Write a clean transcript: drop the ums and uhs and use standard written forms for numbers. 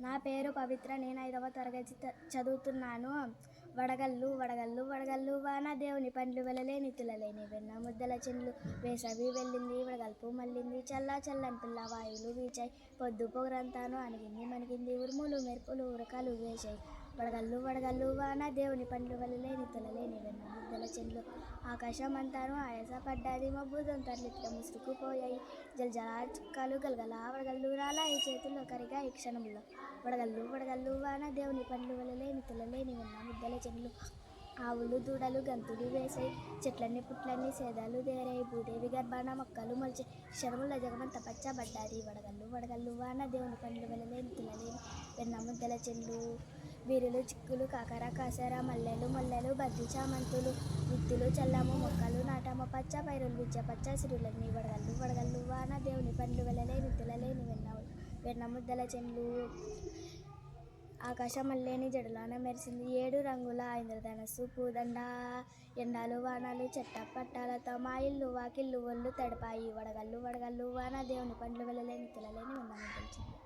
నా పేరు పవిత్ర. నేను 5వ తరగతి చదువుతున్నాను. వడగళ్ళు వడగళ్ళు వడగళ్ళు వాన దేవుని పండ్లు వెలలేని తులలేని వెన్న ముద్దల చెండ్లు వేసవి వెళ్ళింది వడగల్పు మళ్ళింది చల్లా చల్లని పిల్ల వాయువులు వీచాయి పొద్దు పొగరంతాను అణిగింది మణిగింది ఉరుములు మెరుపులు ఉరకలు వేశాయి వడగళ్ళు వడగళ్ళు వాన దేవుని పండ్లు వెలలేని తులలేని వెన్న ముద్దల చెండ్లు ఆకాశం అంతాను ఆయాసపడ్డది మబ్బు దొంతర్లిట్ల ముసురుకుపోయాయి జలజలా చుక్కలు గలగల వడగళ్ళు రాలాయి చేతుల్లో కరిగా ఈ క్షణంలో వడగళ్ళు వడగళ్ళు వాన దేవుని పండ్లు వెలలేని తులలేని వెన్న ముద్దల చెండ్లు ఆవులు దూడలు గంతులు వేసాయి చెట్లన్నీ పుట్లన్నీ సేదాలు దేరాయి భూదేవి గర్భాన మొక్కలు మొలిచాయి క్షణముల జగమంత పచ్చబడ్డాది వడగళ్ళు వడగళ్ళు వాన దేవుని పండ్లు వెలలేని తులలేని వెన్న ముద్దల చెండ్లు బీరులు చిక్కులు కాకర కాసర మల్లెలు మొల్లెలు బద్ది చామంతులు విత్తులు చల్లము మొక్కలు నాటము పచ్చ పైరులు విచ్చ పచ్చ సిరులన్నీ వడగళ్ళు వడగళ్ళు వాన దేవుని పండ్లు వెలలేని తులలేని వెన్న ముద్దల చెండ్లు ఆకాశం మల్లేని జడలాన మెరిసింది 7 రంగుల ఇంద్రధనస్సు పూదండ ఎండాలు వానాలు చెట్ట పట్టాలతో మా ఇల్లు వాకిళ్ళు ఒళ్ళు తడిపాయి వడగళ్ళు వడగళ్ళు వాన దేవుని పండ్లు వెలలేని తులలేని వెన్న ముద్దల చెండ్లు.